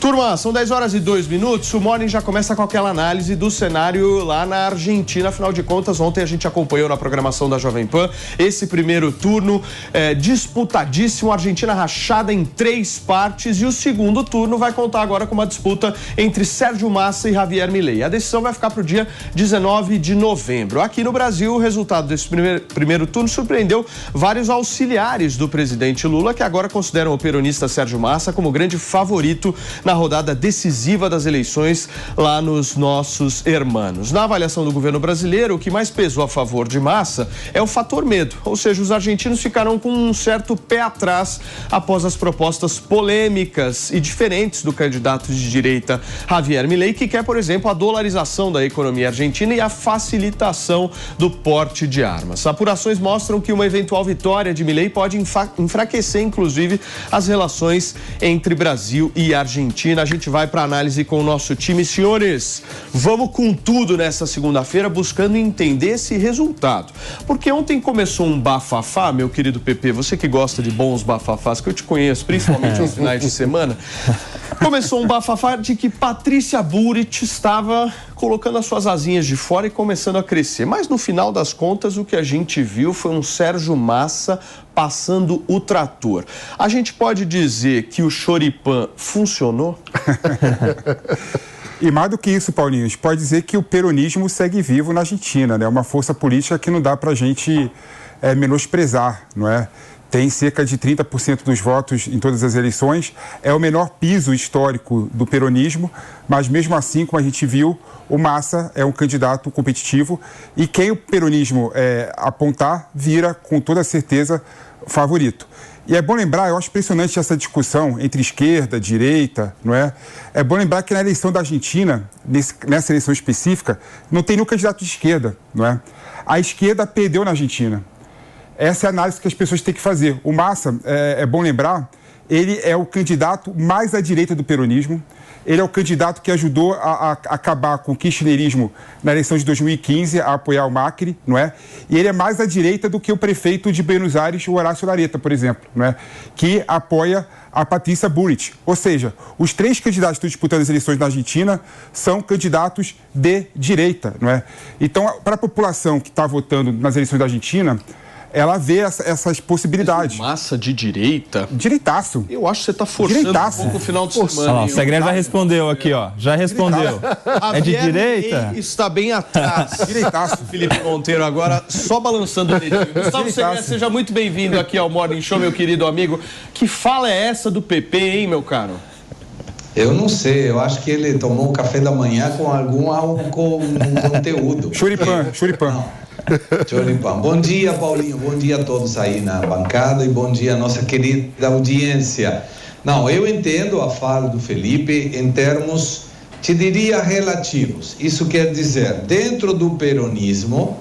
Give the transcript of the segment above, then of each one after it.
Turma, são 10 horas e 2 minutos. O Morning já começa com aquela análise do cenário lá na Argentina. Afinal de contas, ontem a gente acompanhou na programação da Jovem Pan esse primeiro turno disputadíssimo. Argentina rachada em 3 partes. E o segundo turno vai contar agora com uma disputa entre Sérgio Massa e Javier Milei. A decisão vai ficar para o dia 19 de novembro. Aqui no Brasil, o resultado desse primeiro turno surpreendeu vários auxiliares do presidente Lula, que agora consideram o peronista Sérgio Massa como grande favorito na rodada decisiva das eleições lá nos nossos hermanos. Na avaliação do governo brasileiro, o que mais pesou a favor de Massa é o fator medo, ou seja, os argentinos ficaram com um certo pé atrás após as propostas polêmicas e diferentes do candidato de direita Javier Milei, que quer, por exemplo, a dolarização da economia argentina e a facilitação do porte de armas. Apurações mostram que uma eventual vitória de Milei pode enfraquecer, inclusive, as relações entre Brasil e Argentina. A gente vai para análise com o nosso time. Senhores, vamos com tudo nessa segunda-feira, buscando entender esse resultado. Porque ontem começou um bafafá, meu querido Pepe, você que gosta de bons bafafás, que eu te conheço, principalmente nos finais de semana. Começou um bafafá de que Patrícia Bullrich estava colocando as suas asinhas de fora e começando a crescer. Mas no final das contas, o que a gente viu foi um Sérgio Massa passando o trator. A gente pode dizer que o choripã funcionou? E mais do que isso, Paulinho, a gente pode dizer que o peronismo segue vivo na Argentina, né? Uma força política que não dá pra gente menosprezar, não é? Tem cerca de 30% dos votos em todas as eleições, é o menor piso histórico do peronismo, mas mesmo assim, como a gente viu, o Massa é um candidato competitivo e quem o peronismo apontar vira, com toda certeza, favorito. E é bom lembrar, eu acho impressionante essa discussão entre esquerda, direita, não é? É bom lembrar que na eleição da Argentina, nessa eleição específica, não tem nenhum candidato de esquerda, não é? A esquerda perdeu na Argentina. Essa é a análise que as pessoas têm que fazer. O Massa, é bom lembrar, ele é o candidato mais à direita do peronismo. Ele é o candidato que ajudou a acabar com o kirchnerismo na eleição de 2015, a apoiar o Macri, não é? E ele é mais à direita do que o prefeito de Buenos Aires, o Horácio Larreta, por exemplo, não é? Que apoia a Patrícia Bullrich. Ou seja, os 3 candidatos que estão disputando as eleições na Argentina são candidatos de direita, não é? Então, para a população que está votando nas eleições da Argentina, ela vê essas possibilidades. Massa de direita? Direitaço. Eu acho que você está forçando Direitaço. Um pouco o final de semana. O Segredo já respondeu aqui, ó. Já respondeu. É de direita? Está bem atrás. Direitaço. Felipe Monteiro agora só balançando o dedinho. Gustavo Segredo, seja muito bem-vindo aqui ao Morning Show, meu querido amigo. Que fala é essa do PP, hein, meu caro? Eu não sei, eu acho que ele tomou um café da manhã com algum conteúdo. Churipã. Choripã. Bom dia, Paulinho. Bom dia a todos aí na bancada e bom dia à nossa querida audiência. Não, eu entendo a fala do Felipe em termos, te diria, relativos. Isso quer dizer, dentro do peronismo,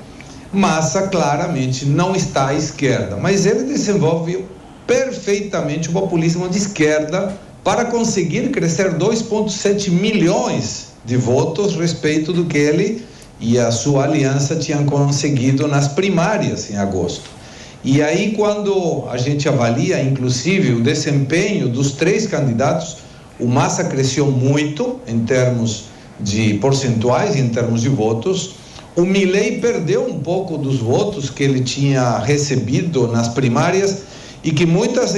Massa claramente não está à esquerda, mas ele desenvolve perfeitamente o populismo de esquerda para conseguir crescer 2,7 milhões de votos respeito do que ele e a sua aliança tinham conseguido nas primárias em agosto. E aí, quando a gente avalia, inclusive, o desempenho dos 3 candidatos, o Massa cresceu muito em termos de percentuais, em termos de votos. O Milei perdeu um pouco dos votos que ele tinha recebido nas primárias e que muitas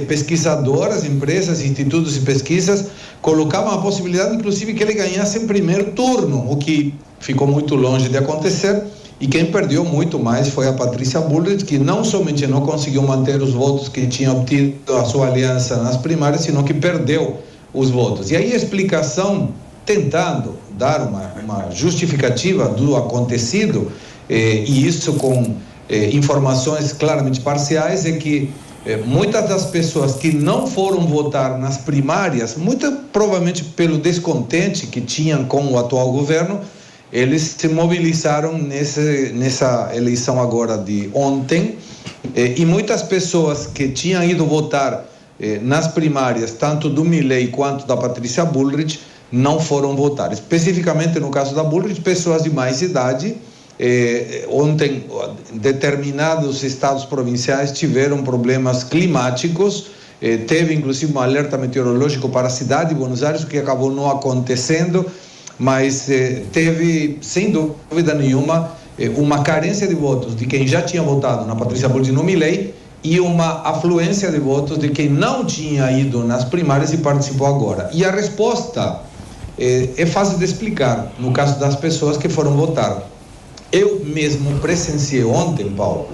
pesquisadoras, empresas, institutos de pesquisas colocavam a possibilidade, inclusive, que ele ganhasse em primeiro turno, o que ficou muito longe de acontecer, e quem perdeu muito mais foi a Patrícia Bullrich, que não somente não conseguiu manter os votos que tinha obtido a sua aliança nas primárias, sino que perdeu os votos. E aí a explicação, tentando dar uma justificativa do acontecido, e isso com informações claramente parciais, é que muitas das pessoas que não foram votar nas primárias, muito provavelmente pelo descontente que tinham com o atual governo, eles se mobilizaram nessa eleição agora de ontem, e muitas pessoas que tinham ido votar nas primárias, tanto do Milei quanto da Patrícia Bullrich, não foram votar. Especificamente no caso da Bullrich, pessoas de mais idade. Ontem, determinados estados provinciais tiveram problemas climáticos teve inclusive um alerta meteorológico para a cidade de Buenos Aires, o que acabou não acontecendo, mas teve, sem dúvida nenhuma, uma carência de votos de quem já tinha votado na Patrícia Bullrich e no Milei e uma afluência de votos de quem não tinha ido nas primárias e participou agora. E a resposta é fácil de explicar no caso das pessoas que foram votar. Eu mesmo presenciei ontem, Paulo,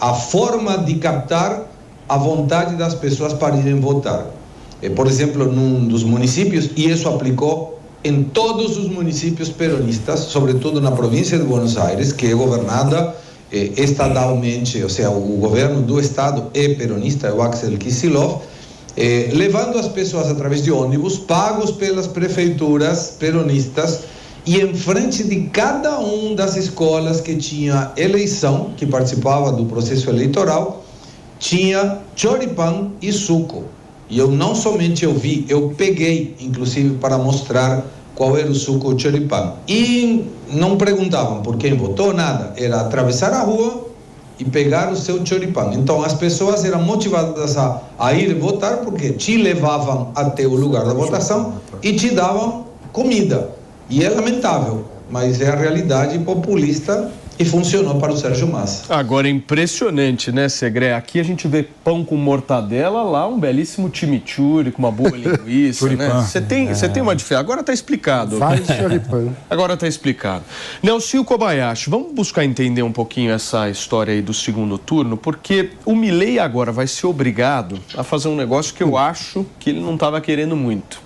a forma de captar a vontade das pessoas para irem votar. Por exemplo, num dos municípios, e isso aplicou em todos os municípios peronistas, sobretudo na província de Buenos Aires, que é governada estadalmente, ou seja, o governo do estado é peronista, é o Axel Kicillof, levando as pessoas através de ônibus pagos pelas prefeituras peronistas, e em frente de cada uma das escolas que tinha eleição, que participava do processo eleitoral, tinha choripã e suco. E eu não somente vi, eu peguei, inclusive, para mostrar qual era o suco ou choripã. E não perguntavam por quem votou, nada. Era atravessar a rua e pegar o seu choripã. Então, as pessoas eram motivadas a ir votar porque te levavam até o lugar da votação e te davam comida. E é lamentável, mas é a realidade populista e funcionou para o Sérgio Massa. Agora é impressionante, né, Segré? Aqui a gente vê pão com mortadela, lá um belíssimo chimichurri com uma boa linguiça, né? Você tem uma diferença. Agora está explicado. Agora está explicado. Nelson Kobayashi, vamos buscar entender um pouquinho essa história aí do segundo turno, porque o Milei agora vai ser obrigado a fazer um negócio que eu acho que ele não estava querendo muito,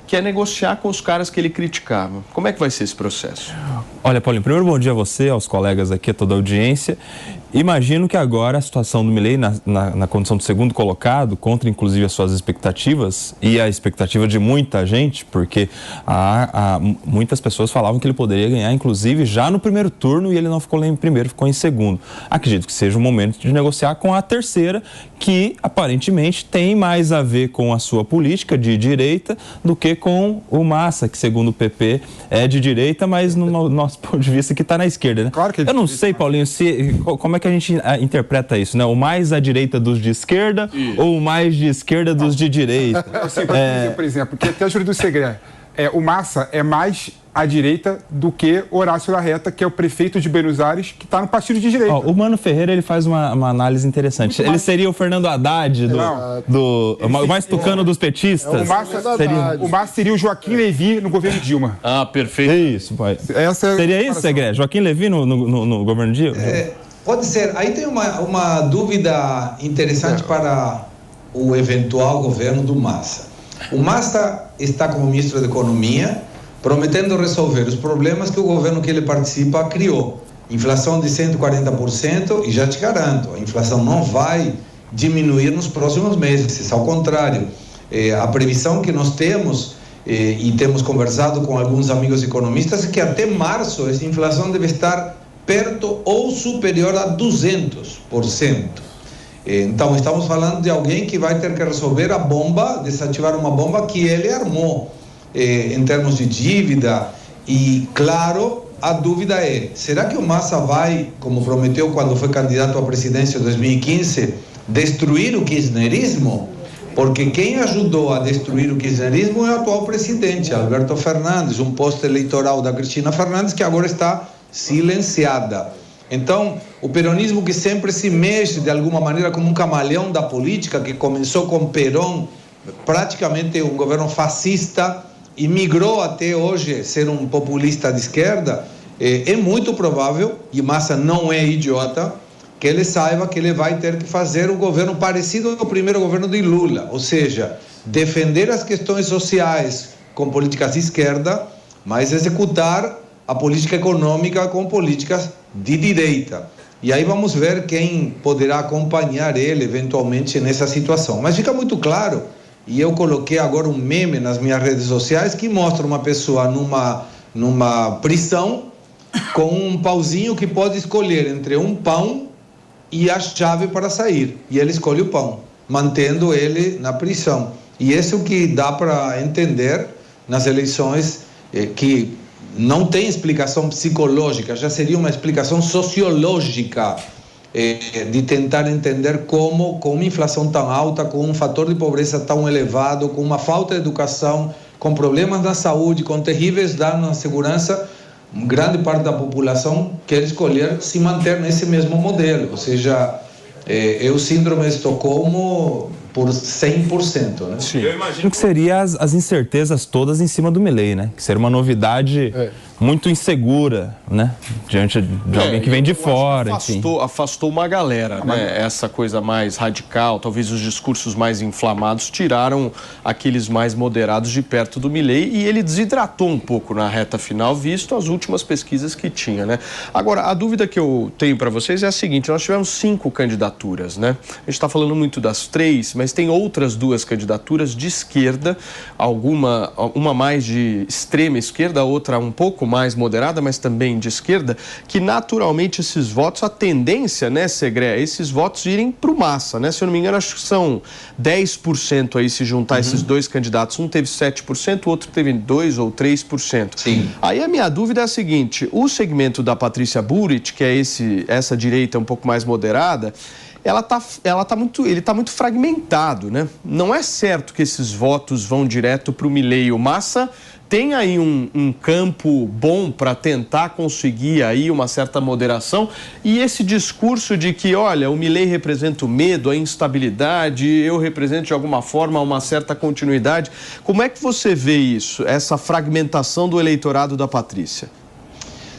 que é negociar com os caras que ele criticava. Como é que vai ser esse processo? Olha, Paulinho, primeiro bom dia a você, aos colegas aqui, a toda a audiência. Imagino que agora a situação do Milei na condição de segundo colocado, contra inclusive as suas expectativas e a expectativa de muita gente, porque muitas pessoas falavam que ele poderia ganhar, inclusive, já no primeiro turno, e ele não ficou em primeiro, ficou em segundo. Acredito que seja o momento de negociar com a terceira, que aparentemente tem mais a ver com a sua política de direita do que com o Massa, que segundo o PP é de direita, mas no nosso ponto de vista que está na esquerda, né? Claro que é. Eu não sei, Paulinho, como é que a gente interpreta isso, né? O mais à direita dos de esquerda ou o mais de esquerda dos de direita? Por exemplo, que até a Júlio do Segré, o Massa é mais à direita do que Horácio Larreta, que é o prefeito de Buenos Aires, que está no partido de direita. O Mano Ferreira, ele faz uma análise interessante. Ele seria o Fernando Haddad, o mais tucano dos petistas? O Massa seria o Joaquim Levy no governo Dilma. Ah, perfeito. É isso, pai. Seria isso, Segré? Joaquim Levy no governo Dilma? Pode ser. Aí tem uma dúvida interessante para o eventual governo do Massa. O Massa está como ministro da Economia, prometendo resolver os problemas que o governo que ele participa criou. Inflação de 140%, e já te garanto, a inflação não vai diminuir nos próximos meses, ao contrário. A previsão que nós temos, e temos conversado com alguns amigos economistas, é que até março essa inflação deve estar perto ou superior a 200%. Então, estamos falando de alguém que vai ter que resolver a bomba, desativar uma bomba que ele armou. Em termos de dívida, e claro, a dúvida é, será que o Massa vai, como prometeu quando foi candidato à presidência em 2015, destruir o kirchnerismo? Porque quem ajudou a destruir o kirchnerismo é o atual presidente, Alberto Fernandes, um posto eleitoral da Cristina Fernandes que agora está silenciada. Então, o peronismo, que sempre se mexe de alguma maneira como um camaleão da política, que começou com Perón, praticamente um governo fascista, e migrou até hoje ser um populista de esquerda, é muito provável, e Massa não é idiota, que ele saiba que ele vai ter que fazer um governo parecido ao primeiro governo de Lula, ou seja, defender as questões sociais com políticas de esquerda, mas executar a política econômica com políticas de direita. E aí vamos ver quem poderá acompanhar ele eventualmente nessa situação. Mas fica muito claro, e eu coloquei agora um meme nas minhas redes sociais que mostra uma pessoa numa prisão com um pauzinho que pode escolher entre um pão e a chave para sair. E ele escolhe o pão, mantendo ele na prisão. E esse é o que dá para entender nas eleições, que não tem explicação psicológica, já seria uma explicação sociológica. de tentar entender como, com uma inflação tão alta, com um fator de pobreza tão elevado, com uma falta de educação, com problemas na saúde, com terríveis danos na segurança, grande parte da população quer escolher se manter nesse mesmo modelo, ou seja, é o síndrome de Estocolmo por 100%, né? Sim. Eu imagino que seria as incertezas todas em cima do Milei, né? Que seria uma novidade muito insegura, né? Diante de alguém que vem de fora, afastou uma galera, né? Essa coisa mais radical, talvez os discursos mais inflamados tiraram aqueles mais moderados de perto do Milei e ele desidratou um pouco na reta final, visto as últimas pesquisas que tinha, né? Agora, a dúvida que eu tenho para vocês é a seguinte, nós tivemos 5 candidaturas, né? A gente está falando muito das 3, mas tem outras 2 candidaturas de esquerda, uma mais de extrema esquerda, outra um pouco mais moderada, mas também de esquerda, que naturalmente esses votos, a tendência, né, Segré, esses votos irem para o Massa, né? Se eu não me engano, acho que são 10% aí se juntar esses 2 candidatos. Um teve 7%, o outro teve 2% ou 3%. Sim. Aí a minha dúvida é a seguinte, o segmento da Patrícia Burit, que é essa direita um pouco mais moderada, ele tá muito fragmentado, né? Não é certo que esses votos vão direto para o Milei. O Massa tem aí um campo bom para tentar conseguir aí uma certa moderação, e esse discurso de que, olha, o Milei representa o medo, a instabilidade, eu represento de alguma forma uma certa continuidade. Como é que você vê isso, essa fragmentação do eleitorado da Patrícia?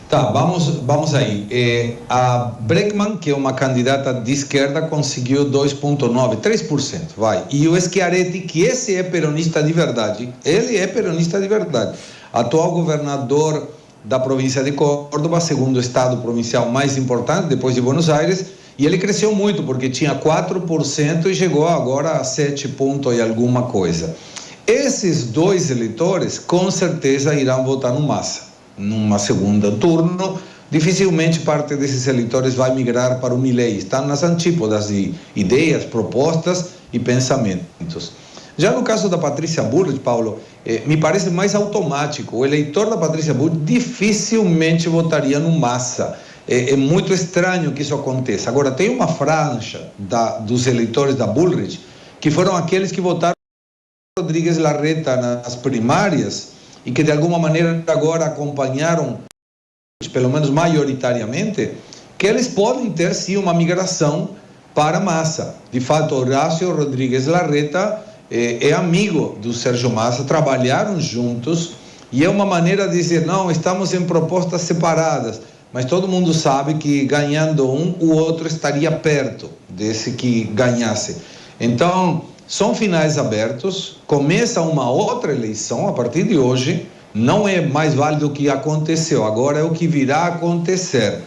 Tá, vamos aí. A Breckman, que é uma candidata de esquerda, conseguiu 2,9%, 3%, vai. E o Schiaretti, que esse é peronista de verdade, ele é peronista de verdade. Atual governador da província de Córdoba, segundo estado provincial mais importante, depois de Buenos Aires, e ele cresceu muito, porque tinha 4% e chegou agora a 7 pontos e alguma coisa. Esses 2 eleitores, com certeza, irão votar no Massa. Numa segunda turno, dificilmente parte desses eleitores vai migrar para o Milei. Estão nas antípodas de ideias, propostas e pensamentos. Já no caso da Patrícia Burit, Paulo, me parece mais automático. O eleitor da Patrícia Burit dificilmente votaria no Massa. É muito estranho que isso aconteça. Agora, tem uma franja dos eleitores da Bullrich que foram aqueles que votaram Rodrigues Larreta nas primárias e que de alguma maneira agora acompanharam, pelo menos maioritariamente, que eles podem ter sim uma migração para a Massa. De fato, Horácio Rodrigues Larreta é amigo do Sérgio Massa, trabalharam juntos e é uma maneira de dizer, não, estamos em propostas separadas, mas todo mundo sabe que ganhando um, o outro estaria perto desse que ganhasse. Então, são finais abertos, começa uma outra eleição a partir de hoje, não é mais válido o que aconteceu, agora é o que virá a acontecer.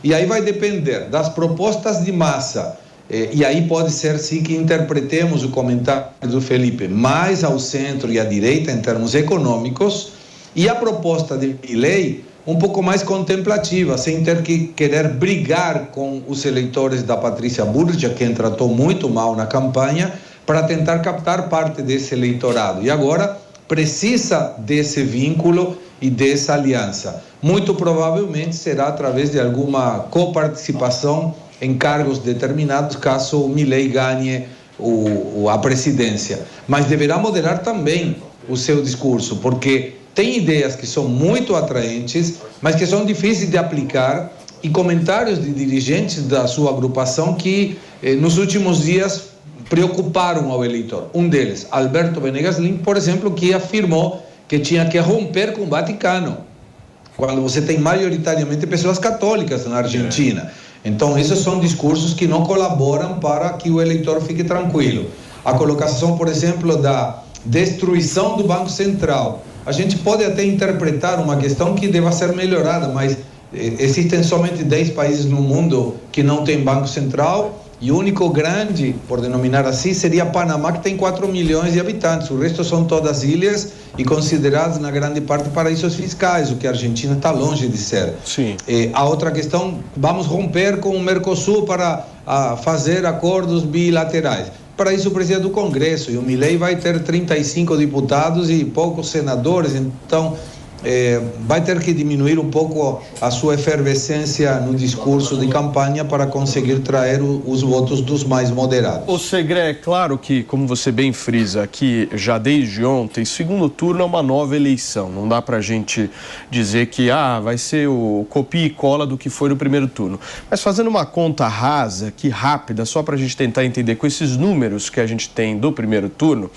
E aí vai depender das propostas de Massa, e aí pode ser sim que interpretemos o comentário do Felipe mais ao centro e à direita em termos econômicos, e a proposta de Milei um pouco mais contemplativa, sem ter que querer brigar com os eleitores da Patrícia Burit, a quem tratou muito mal na campanha, para tentar captar parte desse eleitorado. E agora precisa desse vínculo e dessa aliança. Muito provavelmente será através de alguma coparticipação em cargos determinados, caso o Milei ganhe a presidência. Mas deverá moderar também o seu discurso, porque tem ideias que são muito atraentes, mas que são difíceis de aplicar, e comentários de dirigentes da sua agrupação que nos últimos dias preocuparam ao eleitor. Um deles, Alberto Venegas Lins, por exemplo, que afirmou que tinha que romper com o Vaticano, quando você tem maioritariamente pessoas católicas na Argentina. Então, esses são discursos que não colaboram para que o eleitor fique tranquilo. A colocação, por exemplo, da destruição do Banco Central. A gente pode até interpretar uma questão que deva ser melhorada, mas existem somente 10 países no mundo que não tem Banco Central, e o único grande, por denominar assim, seria Panamá, que tem 4 milhões de habitantes. O resto são todas ilhas e consideradas, na grande parte, paraísos fiscais, o que a Argentina está longe de ser. Sim. A outra questão, vamos romper com o Mercosul para fazer acordos bilaterais. Para isso precisa do Congresso, e o Milei vai ter 35 deputados e poucos senadores, então vai ter que diminuir um pouco a sua efervescência no discurso de campanha para conseguir trazer os votos dos mais moderados. Ô Segré, é claro que, como você bem frisa aqui, já desde ontem, segundo turno é uma nova eleição. Não dá pra gente dizer que vai ser o copia e cola do que foi no primeiro turno. Mas fazendo uma conta rasa, que rápida, só pra gente tentar entender com esses números que a gente tem do primeiro turno,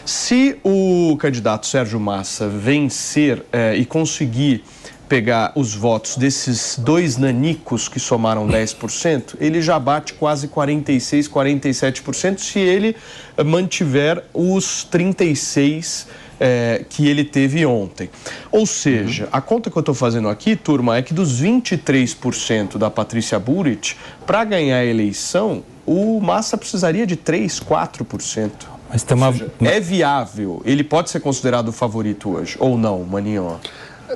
se o candidato Sérgio Massa vencer e conseguir pegar os votos desses dois nanicos que somaram 10%, ele já bate quase 46%, 47% se ele mantiver os 36% que ele teve ontem. Ou seja, a conta que eu estou fazendo aqui, turma, é que dos 23% da Patrícia Burit, para ganhar a eleição, o Massa precisaria de 3%, 4%. Mas tem uma... É viável? Ele pode ser considerado o favorito hoje, ou não, Maninho?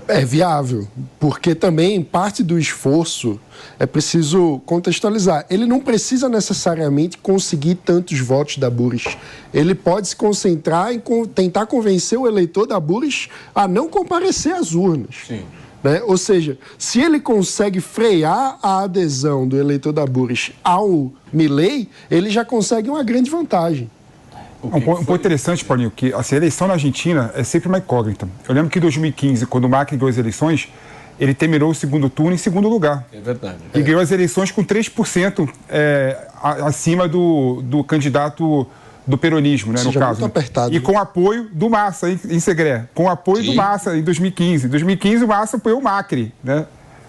É viável, porque também parte do esforço é preciso contextualizar. Ele não precisa necessariamente conseguir tantos votos da Burit. Ele pode se concentrar em tentar convencer o eleitor da Burit a não comparecer às urnas. Sim. Né? Ou seja, se ele consegue frear a adesão do eleitor da Burit ao Milei, ele já consegue uma grande vantagem. Um ponto interessante, Paulinho, que assim, a eleição na Argentina é sempre uma incógnita. Eu lembro que em 2015, quando o Macri ganhou as eleições, ele terminou o segundo turno em segundo lugar. É verdade. E ganhou as eleições com 3% acima do candidato do peronismo, né, no caso. Muito apertado. E com apoio do Massa, em Segré. Com apoio do Massa em 2015. Em 2015, o Massa apoiou o Macri, né?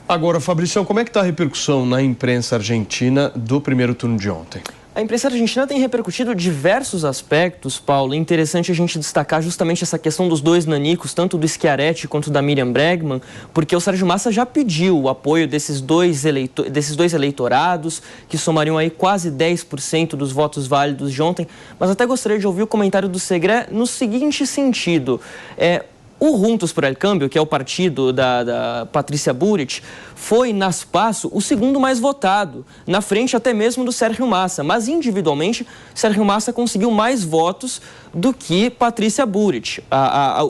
Agora, Fabricião, como é que está a repercussão na imprensa argentina do primeiro turno de ontem? A imprensa argentina tem repercutido diversos aspectos, Paulo. É interessante a gente destacar justamente essa questão dos dois nanicos, tanto do Schiaretti quanto da Miriam Bregman, porque o Sérgio Massa já pediu o apoio desses dois eleitorados, que somariam aí quase 10% dos votos válidos de ontem. Mas até gostaria de ouvir o comentário do Segré no seguinte sentido. O Juntos por el Cambio, que é o partido da Patrícia Burit, foi, nas PASO, o segundo mais votado, na frente até mesmo do Sérgio Massa. Mas, individualmente, Sérgio Massa conseguiu mais votos do que Patrícia Burit.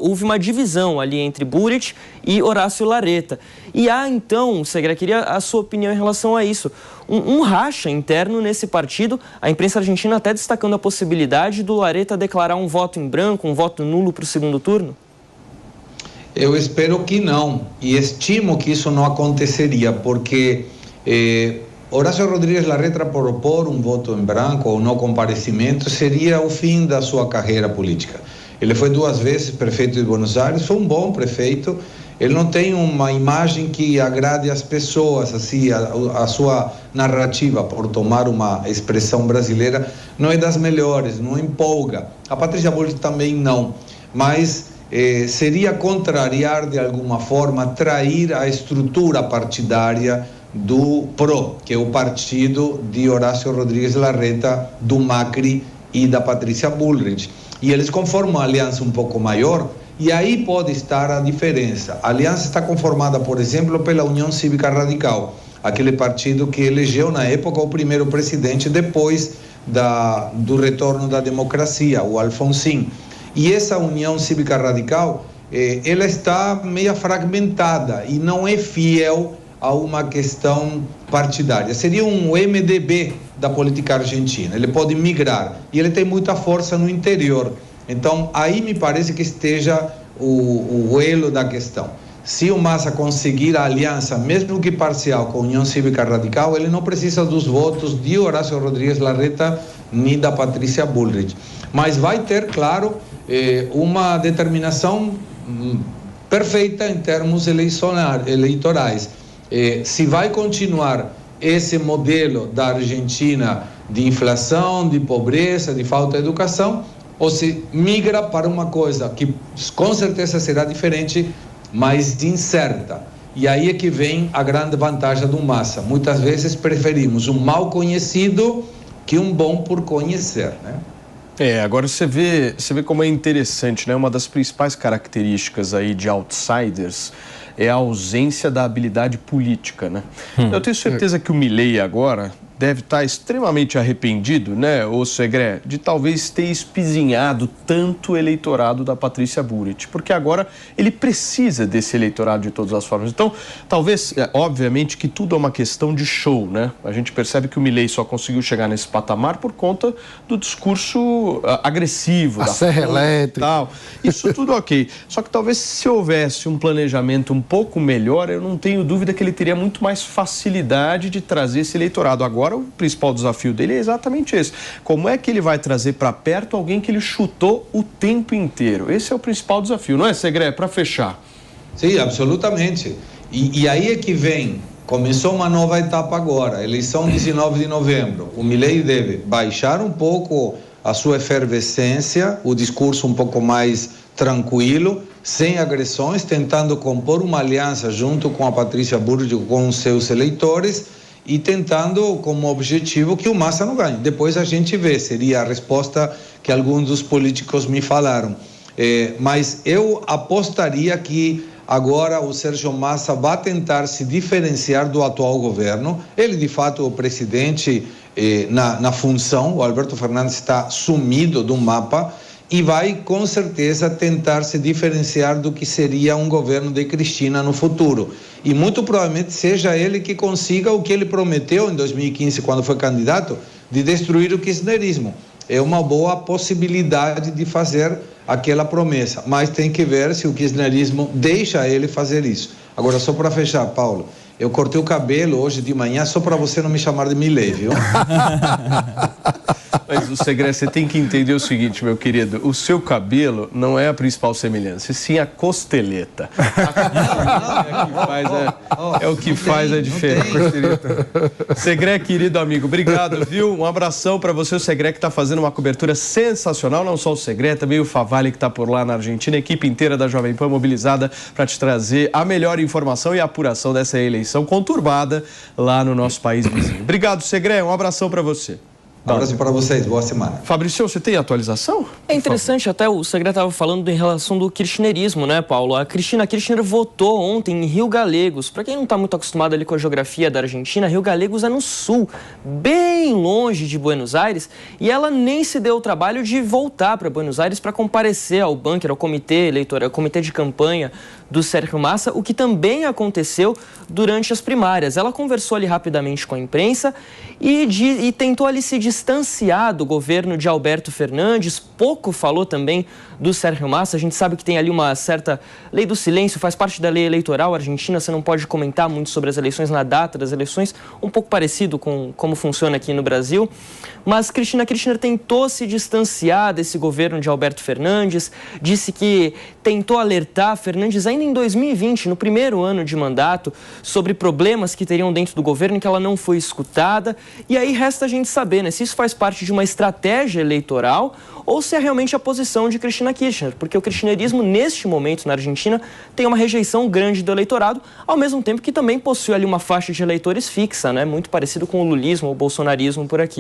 Houve uma divisão ali entre Burit e Horácio Larreta. E há, então, Segré, queria a sua opinião em relação a isso. Um racha interno nesse partido, a imprensa argentina até destacando a possibilidade do Larreta declarar um voto em branco, um voto nulo para o segundo turno? Eu espero que não, e estimo que isso não aconteceria, porque Horácio Rodrigues Larreta propor um voto em branco ou não comparecimento seria o fim da sua carreira política. Ele foi 2 vezes prefeito de Buenos Aires, foi um bom prefeito, ele não tem uma imagem que agrade as pessoas, assim, a sua narrativa, por tomar uma expressão brasileira, não é das melhores, não empolga. A Patrícia Burit também não, mas seria contrariar de alguma forma, trair a estrutura partidária do PRO, que é o partido de Horácio Rodrigues Larreta, do Macri e da Patrícia Bullrich. E eles conformam uma aliança um pouco maior, e aí pode estar a diferença. A aliança está conformada, por exemplo, pela União Cívica Radical, aquele partido que elegeu na época o primeiro presidente depois do retorno da democracia, o Alfonsín. E essa União Cívica Radical, ela está meio fragmentada e não é fiel a uma questão partidária. Seria um MDB da política argentina. Ele pode migrar e ele tem muita força no interior. Então, aí me parece que esteja o elo da questão. Se o Massa conseguir a aliança, mesmo que parcial, com a União Cívica Radical, ele não precisa dos votos de Horácio Rodrigues Larreta nem da Patrícia Bullrich. Mas vai ter, claro, uma determinação perfeita em termos eleitorais. Se vai continuar esse modelo da Argentina de inflação, de pobreza, de falta de educação, ou se migra para uma coisa que com certeza será diferente, mas incerta. E aí é que vem a grande vantagem do Massa. Muitas vezes preferimos um mal conhecido que um bom por conhecer, né? Agora você vê como é interessante, né? Uma das principais características aí de outsiders é a ausência da habilidade política, né? Eu tenho certeza que o Milei agora deve estar extremamente arrependido, né, ô Segré, de talvez ter espizinhado tanto o eleitorado da Patrícia Burit, porque agora ele precisa desse eleitorado de todas as formas. Então, talvez, obviamente que tudo é uma questão de show, né? A gente percebe que o Milei só conseguiu chegar nesse patamar por conta do discurso agressivo, a serra elétrica, tal. Isso tudo ok. Só que talvez se houvesse um planejamento um pouco melhor, eu não tenho dúvida que ele teria muito mais facilidade de trazer esse eleitorado. Agora, o principal desafio dele é exatamente esse. Como é que ele vai trazer para perto alguém que ele chutou o tempo inteiro? Esse é o principal desafio, não é, Segré? Para fechar. Sim, absolutamente. E aí é que vem, começou uma nova etapa agora, eleição 19 de novembro. O Milei deve baixar um pouco a sua efervescência, o discurso um pouco mais tranquilo, sem agressões, tentando compor uma aliança junto com a Patrícia Burit, com os seus eleitores, e tentando como objetivo que o Massa não ganhe. Depois a gente vê, seria a resposta que alguns dos políticos me falaram. Mas eu apostaria que agora o Sérgio Massa vai tentar se diferenciar do atual governo. Ele, de fato, é o presidente na função, o Alberto Fernandes está sumido do mapa, e vai, com certeza, tentar se diferenciar do que seria um governo de Cristina no futuro. E muito provavelmente seja ele que consiga o que ele prometeu em 2015, quando foi candidato, de destruir o kirchnerismo. É uma boa possibilidade de fazer aquela promessa, mas tem que ver se o kirchnerismo deixa ele fazer isso. Agora, só para fechar, Paulo, eu cortei o cabelo hoje de manhã só para você não me chamar de Milei, viu? Mas o Segré, você tem que entender o seguinte, meu querido, o seu cabelo não é a principal semelhança, sim a costeleta. É o que faz a diferença. Segré, querido amigo, obrigado, viu? Um abração para você, o Segré, que está fazendo uma cobertura sensacional, não só o Segré, também o Favale, que está por lá na Argentina, a equipe inteira da Jovem Pan mobilizada para te trazer a melhor informação e apuração dessa eleição conturbada lá no nosso país vizinho. Obrigado, Segré, um abração para você. Um abraço para vocês, boa semana. Fabrício, você tem atualização? É interessante, até o Segré estava falando em relação do kirchnerismo, né, Paulo? A Cristina Kirchner votou ontem em Rio Gallegos. Para quem não está muito acostumado ali com a geografia da Argentina, Rio Gallegos é no sul, bem longe de Buenos Aires, e ela nem se deu o trabalho de voltar para Buenos Aires para comparecer ao bunker, ao comitê eleitoral, ao comitê de campanha do Sérgio Massa, o que também aconteceu durante as primárias. Ela conversou ali rapidamente com a imprensa e tentou ali se distanciar do governo de Alberto Fernandes, pouco falou também do Sérgio Massa. A gente sabe que tem ali uma certa lei do silêncio, faz parte da lei eleitoral argentina, você não pode comentar muito sobre as eleições na data das eleições, um pouco parecido com como funciona aqui no Brasil. Mas Cristina Kirchner tentou se distanciar desse governo de Alberto Fernandes, disse que tentou alertar Fernandes ainda em 2020, no primeiro ano de mandato, sobre problemas que teriam dentro do governo e que ela não foi escutada. E aí resta a gente saber, né, se isso faz parte de uma estratégia eleitoral ou se é realmente a posição de Cristina Kirchner, porque o kirchnerismo, neste momento, na Argentina, tem uma rejeição grande do eleitorado, ao mesmo tempo que também possui ali uma faixa de eleitores fixa, né, muito parecido com o lulismo ou o bolsonarismo por aqui.